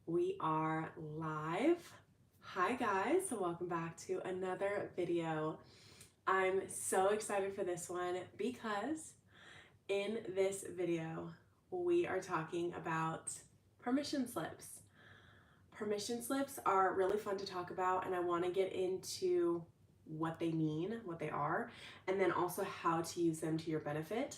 We are live. Hi guys, welcome back to another video. I'm so excited for this one because in this video we are talking about permission slips. Permission slips are really fun to talk about, and I want to get into what they mean, what they are, and then also how to use them to your benefit.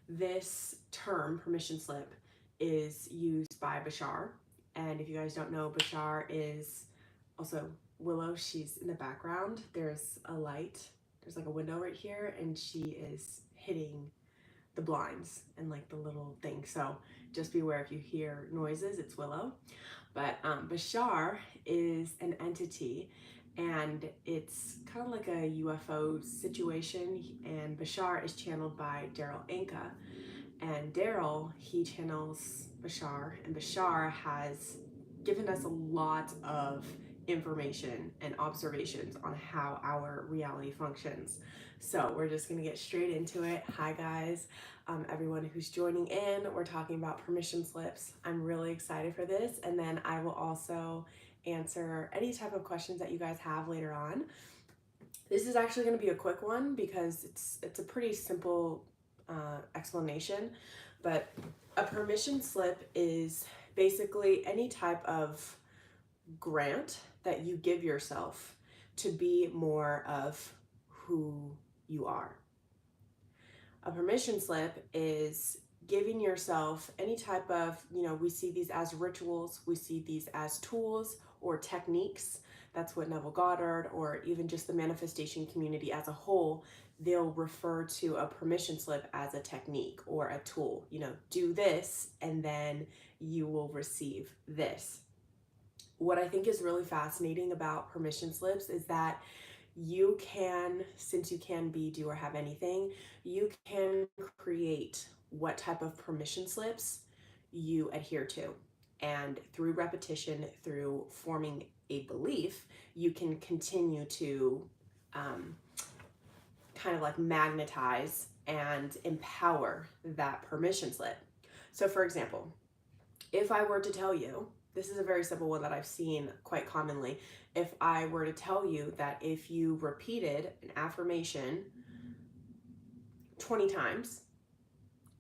This term, permission slip, is used by Bashar. And if you guys don't know, Bashar is also Willow. She's in the background. There's a light, there's like a window right here, and she is hitting the blinds and like the little thing. So just beware if you hear noises, it's Willow. But Bashar is an entity, and it's kind of like a UFO situation. And Bashar is channeled by Daryl Anka. And Daryl, he channels Bashar, and Bashar has given us a lot of information and observations on how our reality functions. So we're just gonna get straight into it. Hi guys, everyone who's joining in, we're talking about permission slips. I'm really excited for this, and then I will also answer any type of questions that you guys have later on. This is actually going to be a quick one because it's a pretty simple explanation, but a permission slip is basically any type of grant that you give yourself to be more of who you are. A permission slip is giving yourself any type of, we see these as rituals, we see these as tools or techniques. That's what Neville Goddard, or even just the manifestation community as a whole, they'll refer to a permission slip as a technique or a tool. Do this and then you will receive this. What I think is really fascinating about permission slips is that you can, since you can be, do, or have anything, you can create what type of permission slips you adhere to. And through repetition, through forming a belief, you can continue to kind of like magnetize and empower that permission slip. So for example, if I were to tell you, this is a very simple one that I've seen quite commonly. If I were to tell you that if you repeated an affirmation 20 times,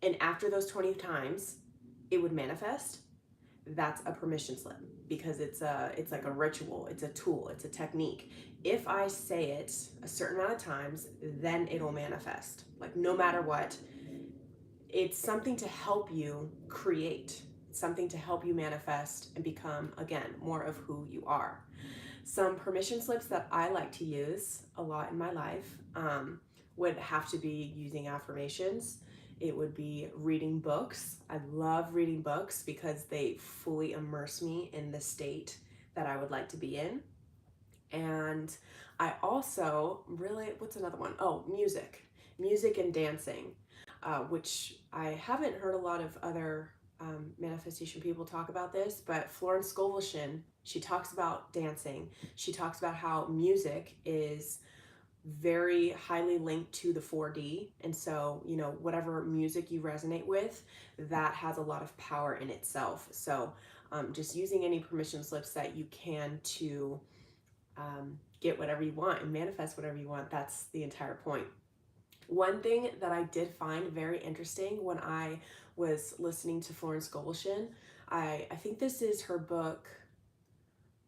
and after those 20 times, it would manifest, that's a permission slip, because it's like a ritual, it's a tool, it's a technique. If I say it a certain amount of times, then it'll manifest. Like no matter what, it's something to help you create, something to help you manifest and become, again, more of who you are. Some permission slips that I like to use a lot in my life would have to be using affirmations. It would be reading books. I love reading books because they fully immerse me in the state that I would like to be in. And I also really, what's another one? Oh, music and dancing, which I haven't heard a lot of other manifestation people talk about this, but Florence Scovel, she talks about dancing. She talks about how music is very highly linked to the 4D. And so, whatever music you resonate with, that has a lot of power in itself. So just using any permission slips that you can to get whatever you want and manifest whatever you want, that's the entire point. One thing that I did find very interesting when I was listening to Florence Scovel, I think this is her book,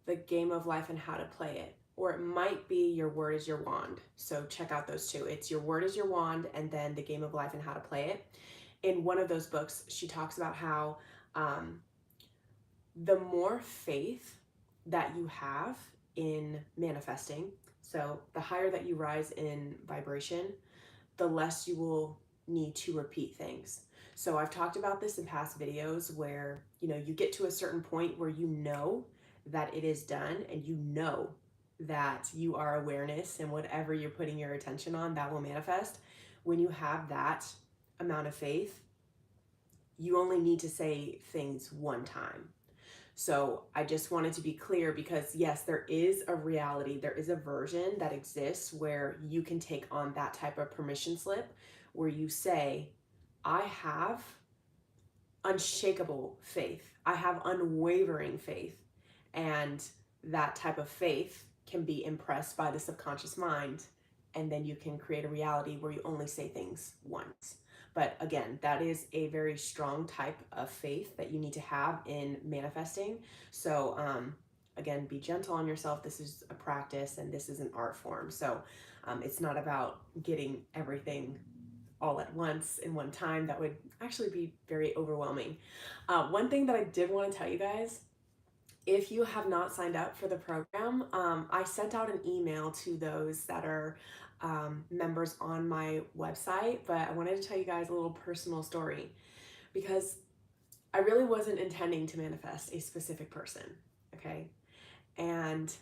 The Game of Life and How to Play It, or it might be Your Word is Your Wand. So check out those two. It's Your Word is Your Wand and then The Game of Life and How to Play It. In one of those books, she talks about how the more faith that you have in manifesting, so the higher that you rise in vibration, the less you will need to repeat things. So I've talked about this in past videos where, you get to a certain point where you know that it is done, and you know that you are awareness, and whatever you're putting your attention on, that will manifest. When you have that amount of faith, you only need to say things one time. So I just wanted to be clear, because yes, there is a reality, there is a version that exists where you can take on that type of permission slip where you say, I have unshakable faith. I have unwavering faith. And that type of faith can be impressed by the subconscious mind. And then you can create a reality where you only say things once. But again, that is a very strong type of faith that you need to have in manifesting. So, again, be gentle on yourself. This is a practice and this is an art form. So, it's not about getting everything all at once in one time. That would actually be very overwhelming. One thing that I did want to tell you guys, if you have not signed up for the program, I sent out an email to those that are members on my website, but I wanted to tell you guys a little personal story because I really wasn't intending to manifest a specific person, okay? And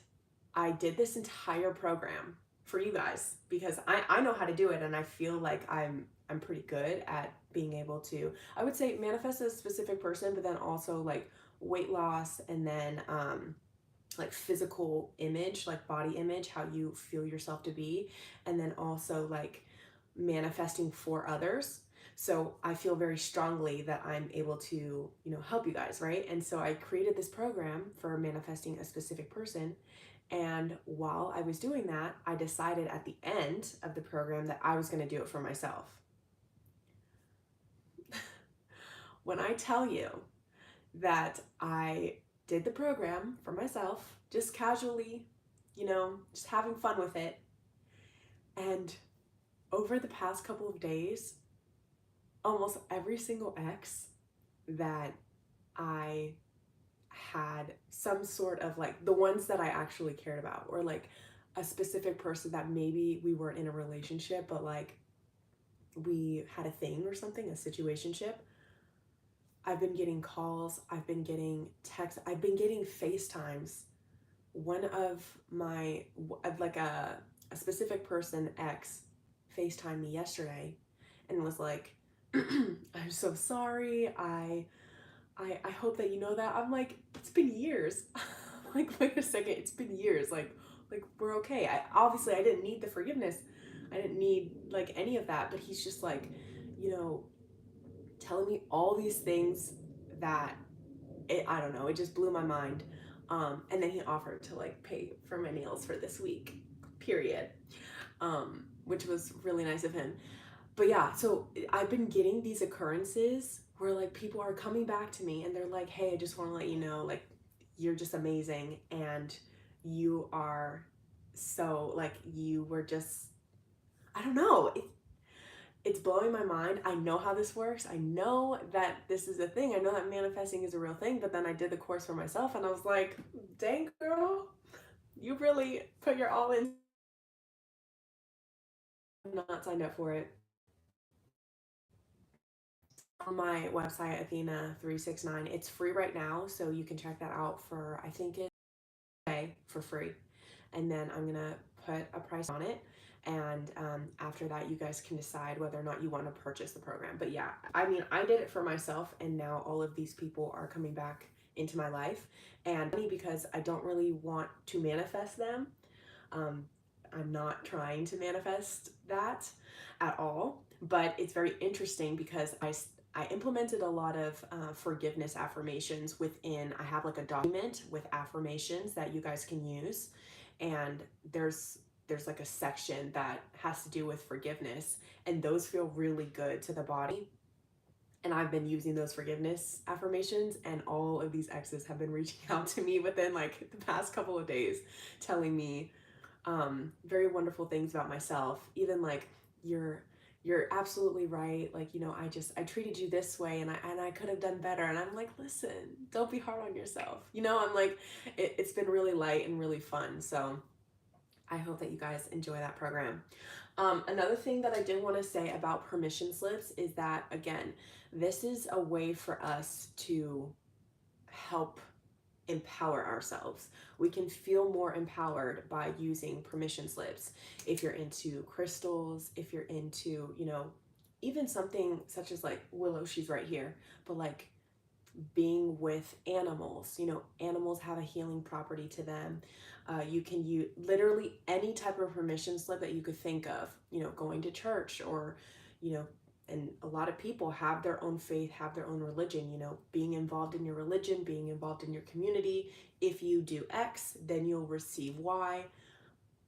I did this entire program for you guys because I know how to do it, and I feel like I'm pretty good at being able to, I would say, manifest a specific person, but then also like weight loss, and then like physical image, like body image, how you feel yourself to be, and then also like manifesting for others. So I feel very strongly that I'm able to, help you guys, right? And so I created this program for manifesting a specific person. And while I was doing that, I decided at the end of the program that I was going to do it for myself. When I tell you that I did the program for myself, just casually, just having fun with it. And over the past couple of days, almost every single ex that I had some sort of, like, the ones that I actually cared about, or like a specific person that maybe we weren't in a relationship, but like we had a thing or something, a situationship. I've been getting calls, I've been getting texts, I've been getting FaceTimes. One of my, like a specific person, ex, FaceTimed me yesterday and was like, I'm so sorry. I hope that you know that. I'm like, it's been years. Like, wait a second, it's been years. Like we're okay. I didn't need the forgiveness. I didn't need like any of that, but he's just like, you know, telling me all these things that I don't know, it just blew my mind. And then he offered to like pay for my nails for this week, period. Which was really nice of him. But yeah, so I've been getting these occurrences where like people are coming back to me and they're like, hey, I just want to let you know, like, you're just amazing, and you are so, like, you were just, I don't know, it's blowing my mind. I know how this works. I know that this is a thing. I know that manifesting is a real thing, but then I did the course for myself and I was like, dang girl, you really put your all in. I'm not signed up for it. On my website, Athena369, it's free right now, so you can check that out for, I think it's for free. And then I'm gonna put a price on it, and after that you guys can decide whether or not you want to purchase the program. But yeah, I mean, I did it for myself, and now all of these people are coming back into my life, and because I don't really want to manifest them. um, I'm not trying to manifest that at all, but it's very interesting because I implemented a lot of forgiveness affirmations within. I have like a document with affirmations that you guys can use, and there's like a section that has to do with forgiveness, and those feel really good to the body. And I've been using those forgiveness affirmations, and all of these exes have been reaching out to me within like the past couple of days, telling me very wonderful things about myself. Even like, you're absolutely right. Like, I treated you this way, and I could have done better. And I'm like, listen, don't be hard on yourself. I'm like, it's been really light and really fun. So I hope that you guys enjoy that program. Another thing that I did want to say about permission slips is that, again, this is a way for us to help empower ourselves. We can feel more empowered by using permission slips. If you're into crystals, if you're into, even something such as like Willow, she's right here, but like being with animals. Animals have a healing property to them. You can use literally any type of permission slip that you could think of, going to church, or, you know, And a lot of people have their own faith, have their own religion, you know, being involved in your religion, being involved in your community. If you do X, then you'll receive Y.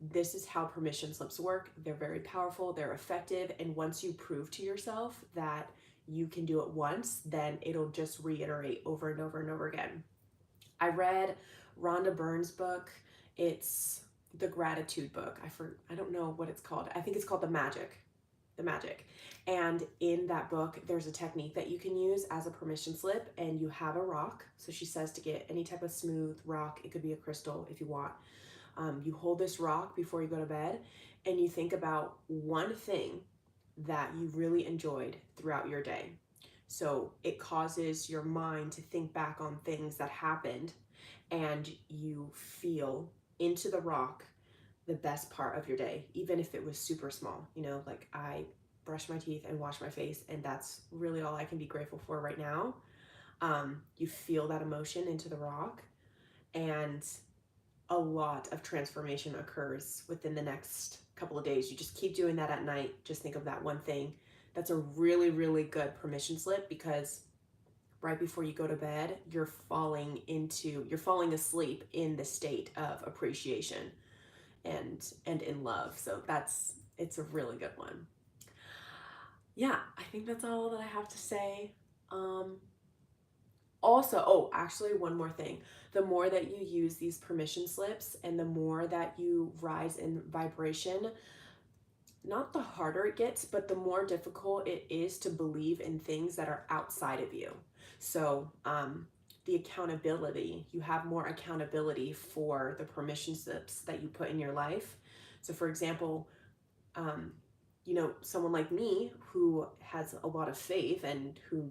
This is how permission slips work. They're very powerful, they're effective, and once you prove to yourself that you can do it once, then it'll just reiterate over and over and over again. I read Rhonda Byrne's book. It's the gratitude book. I don't know what it's called. I think it's called The Magic. And in that book, there's a technique that you can use as a permission slip, and you have a rock. So she says to get any type of smooth rock. It could be a crystal if you want. You hold this rock before you go to bed, and you think about one thing that you really enjoyed throughout your day. So it causes your mind to think back on things that happened, and you feel into the rock the best part of your day, even if it was super small. You know, like I brush my teeth and wash my face, and that's really all I can be grateful for right now. You feel that emotion into the rock, and a lot of transformation occurs within the next couple of days. You just keep doing that at night. Just think of that one thing. That's a really, really good permission slip, because right before you go to bed, you're falling asleep in the state of appreciation and in love. So it's a really good one. Yeah, I think that's all that I have to say. Also, actually, one more thing. The more that you use these permission slips and the more that you rise in vibration, not the harder it gets, but the more difficult it is to believe in things that are outside of you. So, the accountability, you have more accountability for the permission slips that you put in your life. So, for example, you know, someone like me who has a lot of faith and who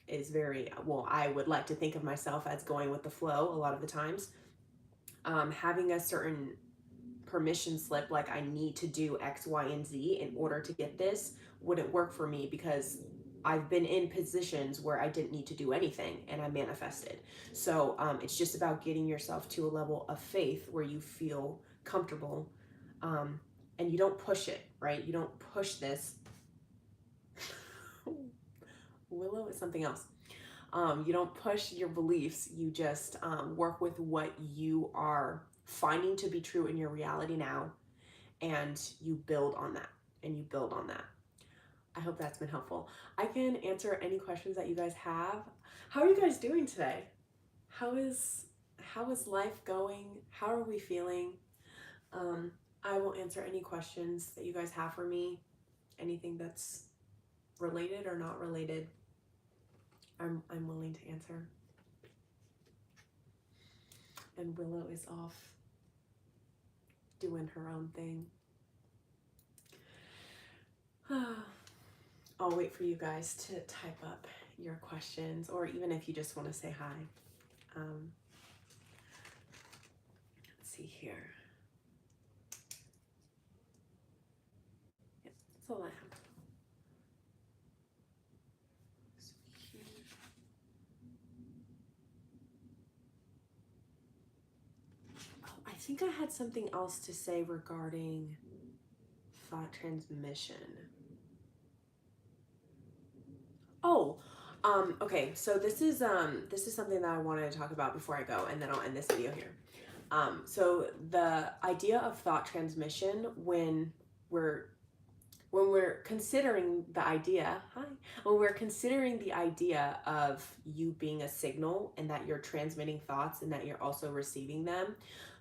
is very, well, I would like to think of myself as going with the flow a lot of the times. Having a certain permission slip, like I need to do X, Y, and Z in order to get this, wouldn't work for me, because I've been in positions where I didn't need to do anything and I manifested. So it's just about getting yourself to a level of faith where you feel comfortable, and you don't push it, right? You don't push this. Willow is something else. You don't push your beliefs. You just work with what you are finding to be true in your reality now, and you build on that, and you build on that. I hope that's been helpful. I can answer any questions that you guys have. How are you guys doing today? How is life going? How are we feeling? I will answer any questions that you guys have for me. Anything that's related or not related, I'm willing to answer. And Willow is off doing her own thing. I'll wait for you guys to type up your questions, or even if you just want to say hi. Let's see here. Yep, that's all I have. I think I had something else to say regarding thought transmission. Okay, so this is something that I wanted to talk about before I go, and then I'll end this video here. So the idea of thought transmission, when we're considering the idea, when we're considering the idea of you being a signal and that you're transmitting thoughts and that you're also receiving them,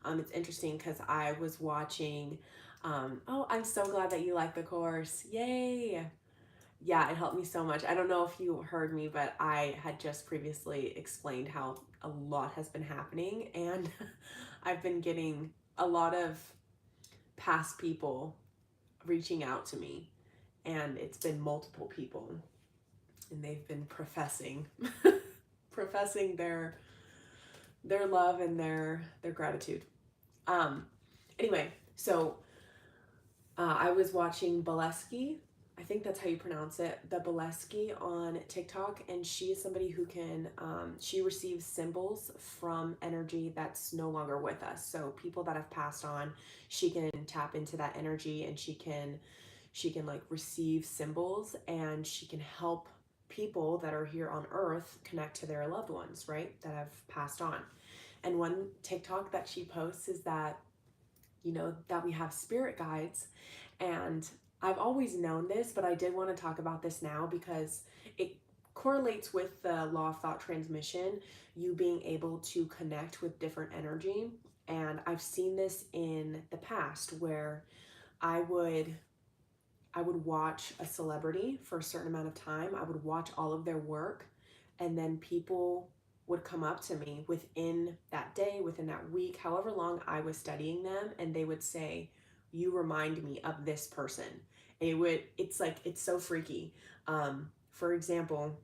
it's interesting because I was watching, I'm so glad that you like the course. Yay. Yeah, it helped me so much. I don't know if you heard me, but I had just previously explained how a lot has been happening, and I've been getting a lot of past people reaching out to me, and it's been multiple people, and they've been professing their love and their gratitude. Anyway, so I was watching Bolesky. I think that's how you pronounce it, the Bolesky on TikTok, and she is somebody who can, she receives symbols from energy that's no longer with us. So people that have passed on, she can tap into that energy, and she can she can like receive symbols, and she can help people that are here on earth connect to their loved ones, right, that have passed on. And one TikTok that she posts is that, you know, that we have spirit guides. And I've always known this, but I did want to talk about this now because it correlates with the law of thought transmission, you being able to connect with different energy. And I've seen this in the past where I would watch a celebrity for a certain amount of time. I would watch all of their work, and then people would come up to me within that day, within that week, however long I was studying them, and they would say, "You remind me of this person." And it's so freaky. For example,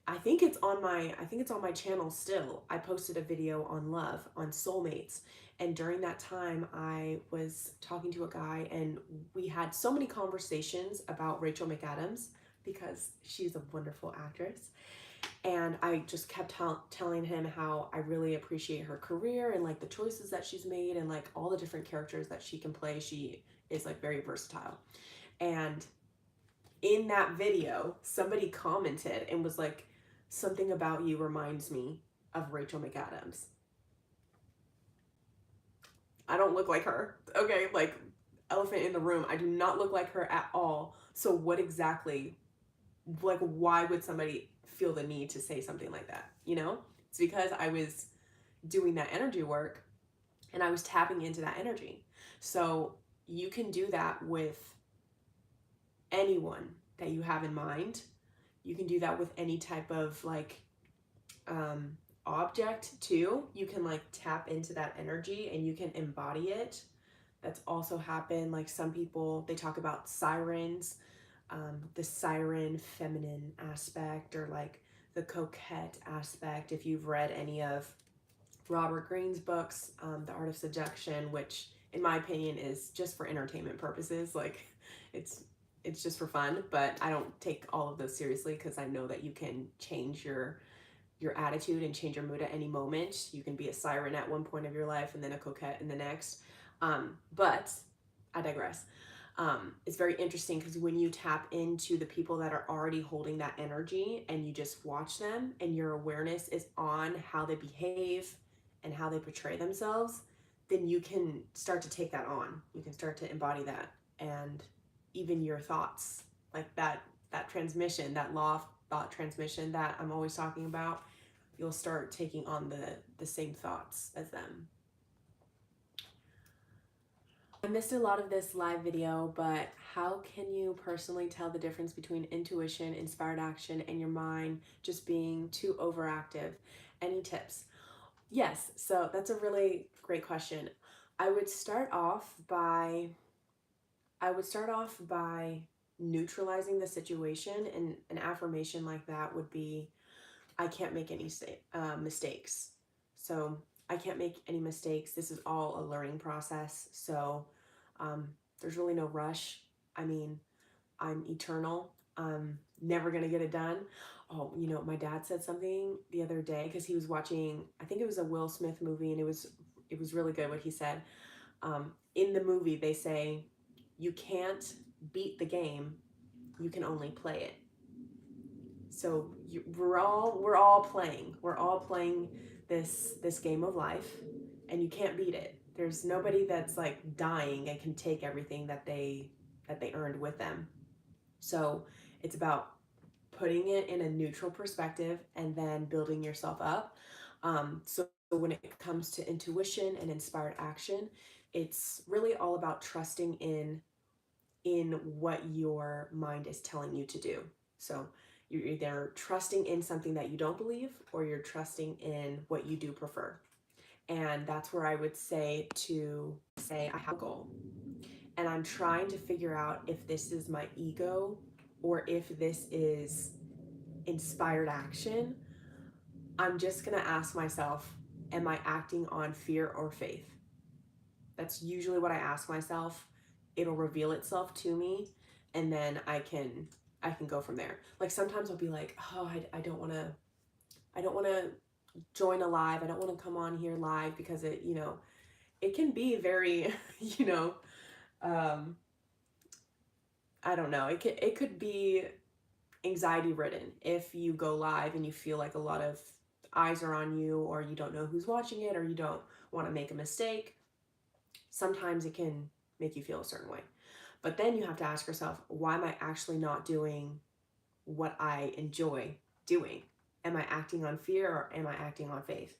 I think it's on my channel still. I posted a video on love, on soulmates. And during that time, I was talking to a guy, and we had so many conversations about Rachel McAdams because she's a wonderful actress. And I just kept telling him how I really appreciate her career and like the choices that she's made and like all the different characters that she can play. She is like very versatile. And in that video, somebody commented and was like, "Something about you reminds me of Rachel McAdams." I don't look like her. Okay, like, elephant in the room. I do not look like her at all. So what exactly, like, why would somebody feel the need to say something like that? You know? It's because I was doing that energy work and I was tapping into that energy. So you can do that with anyone that you have in mind. You can do that with any type of like object too. You can like tap into that energy and you can embody it. That's also happened. Like some people, they talk about sirens, the siren feminine aspect, or like the coquette aspect. If you've read any of Robert Greene's books, The Art of Seduction, which in my opinion is just for entertainment purposes. Like it's just for fun, but I don't take all of those seriously because I know that you can change your attitude and change your mood at any moment. You can be a siren at one point of your life and then a coquette in the next. But I digress. It's very interesting because when you tap into the people that are already holding that energy and you just watch them and your awareness is on how they behave and how they portray themselves, then you can start to take that on. You can start to embody that, and even your thoughts, like that transmission, that law of thought transmission that I'm always talking about, you'll start taking on the same thoughts as them. I missed a lot of this live video, but how can you personally tell the difference between intuition, inspired action, and your mind just being too overactive? Any tips? Yes, so that's a really great question. I would start off by neutralizing the situation, and an affirmation like that would be, I can't make any mistakes. So I can't make any mistakes. This is all a learning process. So there's really no rush. I mean, I'm eternal. I'm never going to get it done. Oh, you know, my dad said something the other day because he was watching, I think it was a Will Smith movie, and it was really good what he said. In the movie, they say, you can't beat the game, you can only play it. So we're all playing this game of life, and you can't beat it. There's nobody that's like dying and can take everything that they earned with them. So it's about putting it in a neutral perspective and then building yourself up. So when it comes to intuition and inspired action, it's really all about trusting in what your mind is telling you to do. So you're either trusting in something that you don't believe, or you're trusting in what you do prefer. And that's where I would say I have a goal, and I'm trying to figure out if this is my ego or if this is inspired action. I'm just going to ask myself, am I acting on fear or faith? That's usually what I ask myself. It'll reveal itself to me, and then I can go from there. Like sometimes I'll be like, oh, I don't want to join a live. I don't want to come on here live because it can be very, I don't know, it could be anxiety ridden if you go live and you feel like a lot of eyes are on you, or you don't know who's watching it, or you don't want to make a mistake. Sometimes it can make you feel a certain way. But then you have to ask yourself, why am I actually not doing what I enjoy doing? Am I acting on fear or am I acting on faith?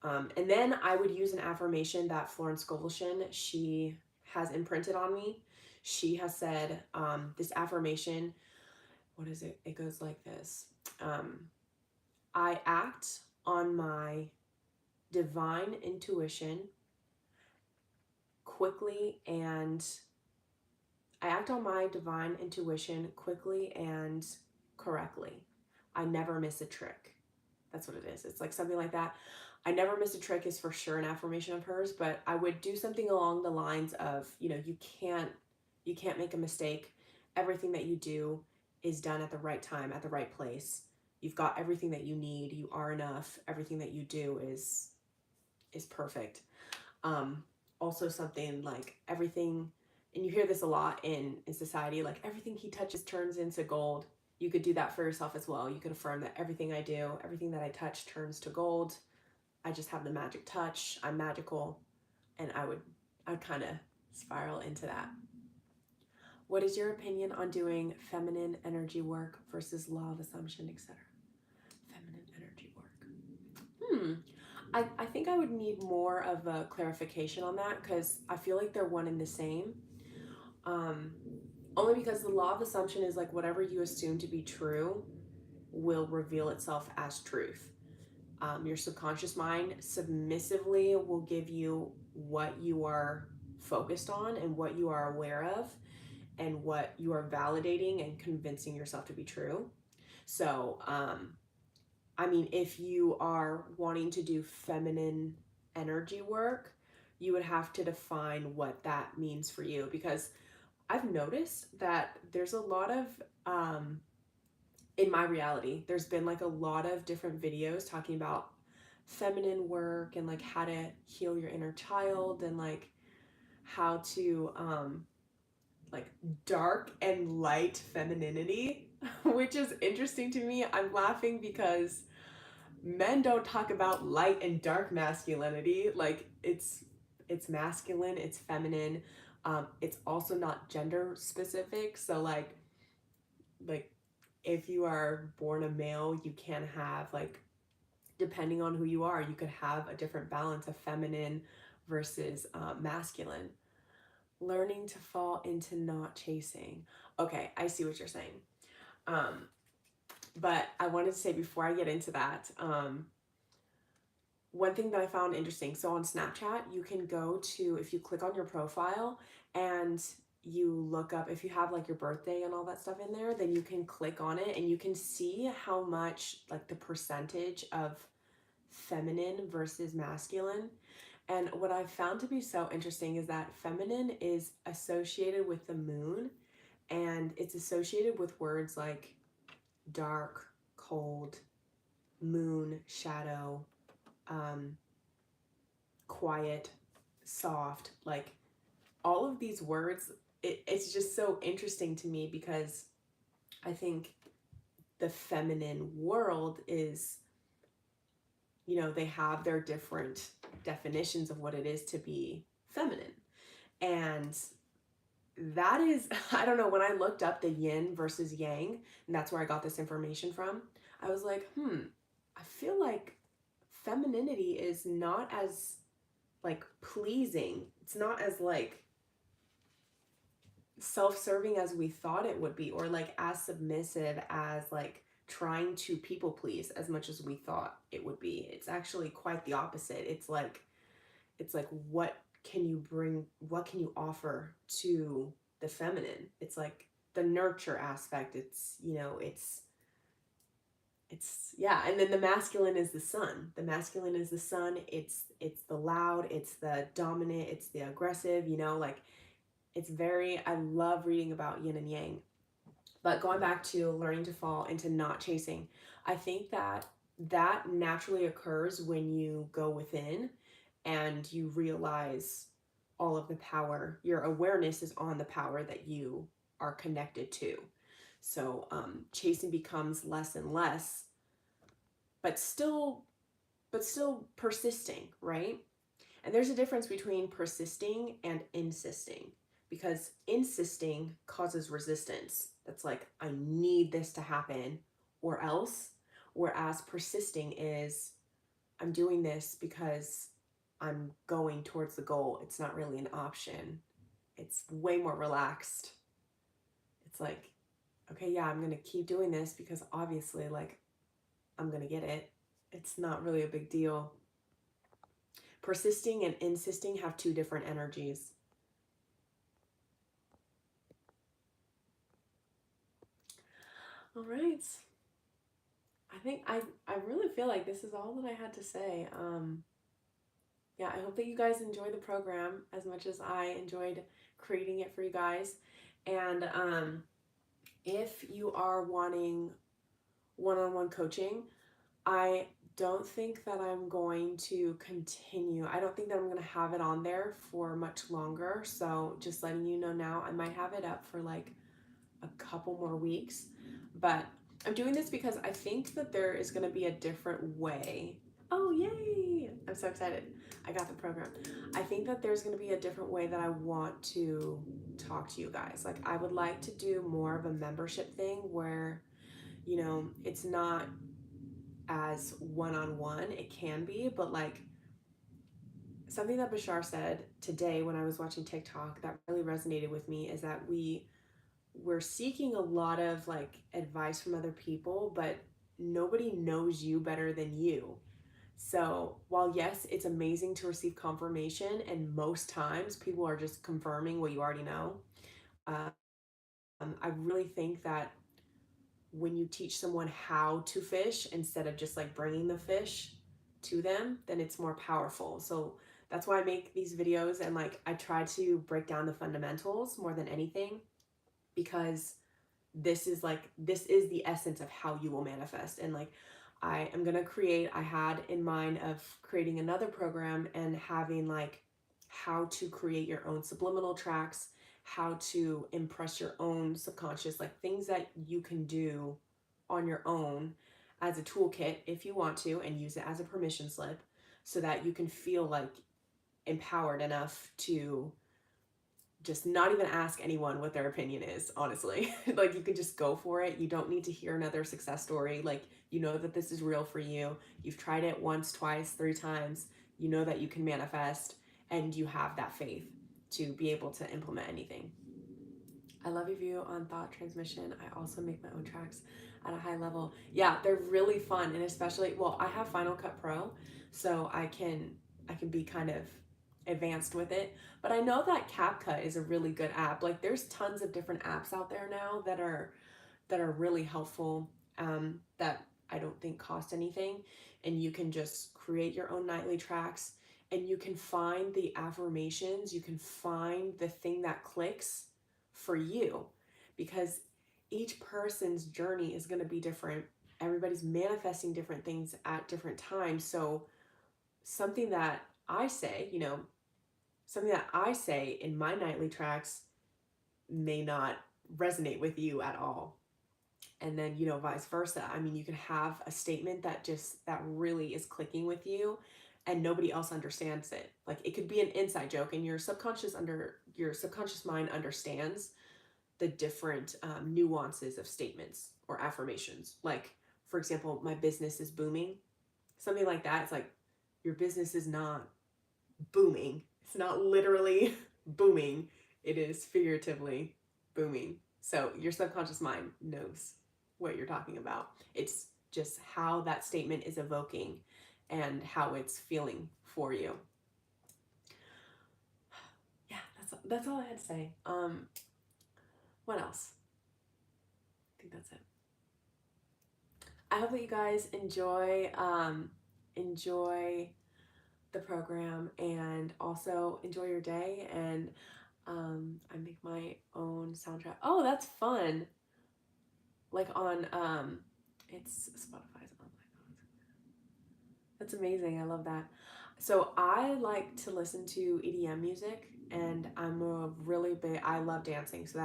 And then I would use an affirmation that Florence Scovelson, she has imprinted on me. She has said this affirmation, what is it? It goes like this. I act on my divine intuition quickly and I act on my divine intuition quickly and correctly. I never miss a trick. That's what it is. It's like something like that. I never miss a trick is for sure an affirmation of hers, but I would do something along the lines of, you can't make a mistake. Everything that you do is done at the right time, at the right place. You've got everything that you need. You are enough. Everything that you do is perfect. Also something like everything, and you hear this a lot in society, like everything he touches turns into gold. You could do that for yourself as well. You could affirm that everything I do, everything that I touch turns to gold. I just have the magic touch. I'm magical. And I'd kind of spiral into that. What is your opinion on doing feminine energy work versus law of assumption, etc.? Feminine energy work. I think I would need more of a clarification on that because I feel like they're one and the same. Only because the law of assumption is like whatever you assume to be true will reveal itself as truth. Your subconscious mind submissively will give you what you are focused on and what you are aware of and what you are validating and convincing yourself to be true. So, I mean, if you are wanting to do feminine energy work, you would have to define what that means for you, because I've noticed that there's a lot of, in my reality, there's been like a lot of different videos talking about feminine work and like how to heal your inner child and like how to, like dark and light femininity, which is interesting to me. I'm laughing because men don't talk about light and dark masculinity. Like it's masculine, it's feminine. It's also not gender specific. So like if you are born a male, you can have like, depending on who you are, you could have a different balance of feminine versus masculine. Learning to fall into not chasing. Okay, I see what you're saying. But I wanted to say before I get into that, one thing that I found interesting, so on Snapchat, you can go to, if you click on your profile and you look up, if you have like your birthday and all that stuff in there, then you can click on it and you can see how much like the percentage of feminine versus masculine. And what I've found to be so interesting is that feminine is associated with the moon, and it's associated with words like dark, cold, moon, shadow, quiet, soft, like all of these words. It's just so interesting to me because I think the feminine world is, they have their different definitions of what it is to be feminine. And that is, I don't know, when I looked up the yin versus yang, and that's where I got this information from, I was like, I feel like femininity is not as like pleasing. It's not as like self-serving as we thought it would be, or like as submissive as like trying to people please as much as we thought it would be. It's actually quite the opposite. It's like what can you bring, what can you offer to the feminine? It's like the nurture aspect. It's yeah. And then the masculine is the sun. The masculine is the sun. It's the loud, it's the dominant, it's the aggressive, like it's very, I love reading about yin and yang. But going back to learning to fall into not chasing, I think that naturally occurs when you go within and you realize all of the power. Your awareness is on the power that you are connected to. So chasing becomes less and less, but still persisting, right? And there's a difference between persisting and insisting, because insisting causes resistance. That's like, I need this to happen or else. Whereas persisting is, I'm doing this because I'm going towards the goal. It's not really an option. It's way more relaxed. It's like, okay, yeah, I'm going to keep doing this because obviously, like, I'm going to get it. It's not really a big deal. Persisting and insisting have two different energies. All right. I really feel like this is all that I had to say. Yeah, I hope that you guys enjoy the program as much as I enjoyed creating it for you guys. And if you are wanting one-on-one coaching, I don't think that I'm going to continue. I don't think that I'm going to have it on there for much longer. So just letting you know now, I might have it up for like a couple more weeks. But I'm doing this because I think that there is going to be a different way. Oh, yay! I'm so excited. I got the program. I think that there's going to be a different way that I want to talk to you guys. Like, I would like to do more of a membership thing where, you know, it's not as one-on-one. It can be, but like something that Bashar said today when I was watching TikTok that really resonated with me is that we're seeking a lot of like advice from other people, but nobody knows you better than you. So while yes, it's amazing to receive confirmation, and most times people are just confirming what you already know, I really think that when you teach someone how to fish instead of just like bringing the fish to them, then it's more powerful. So that's why I make these videos, and like I try to break down the fundamentals more than anything, because this is the essence of how you will manifest. And like I had in mind of creating another program and having like how to create your own subliminal tracks, how to impress your own subconscious, like things that you can do on your own as a toolkit if you want to, and use it as a permission slip so that you can feel like empowered enough to just not even ask anyone what their opinion is, honestly. Like, you can just go for it. You don't need to hear another success story. Like, you know that this is real for you. You've tried it once, twice, 3 times. You know that you can manifest, and you have that faith to be able to implement anything. I love your view on thought transmission. I also make my own tracks at a high level. Yeah, they're really fun, and especially, well, I have Final Cut Pro, so I can be kind of advanced with it. But I know that CapCut is a really good app. Like, there's tons of different apps out there now that are really helpful, that I don't think cost anything, and you can just create your own nightly tracks, and you can find the affirmations, you can find the thing that clicks for you, because each person's journey is going to be different. Everybody's manifesting different things at different times. So something that I say, something that I say in my nightly tracks may not resonate with you at all. And then, vice versa. I mean, you can have a statement that really is clicking with you, and nobody else understands it. Like, it could be an inside joke, and your subconscious mind understands the different nuances of statements or affirmations. Like, for example, my business is booming, something like that. It's like, your business is not booming. It's not literally booming. It is figuratively booming. So your subconscious mind knows what you're talking about. It's just how that statement is evoking and how it's feeling for you. Yeah, that's all I had to say. What else? I think that's it. I hope that you guys enjoy the program, and also enjoy your day. And I make my own soundtrack. Oh, that's fun. Like on it's Spotify's. Oh my god, that's amazing. I love that. So I like to listen to EDM music, and I love dancing. So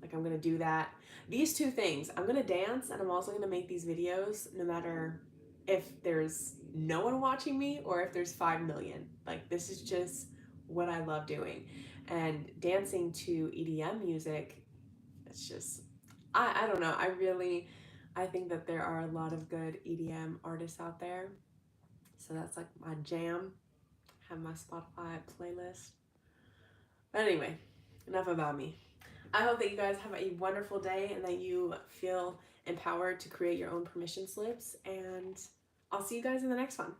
Like I'm gonna do that. These two things, I'm gonna dance and I'm also gonna make these videos no matter if there's no one watching me or if there's 5 million. Like this is just what I love doing. And dancing to EDM music, it's just, I don't know. I think that there are a lot of good EDM artists out there. So that's like my jam. Have my Spotify playlist. But anyway, enough about me. I hope that you guys have a wonderful day and that you feel empowered to create your own permission slips. And I'll see you guys in the next one.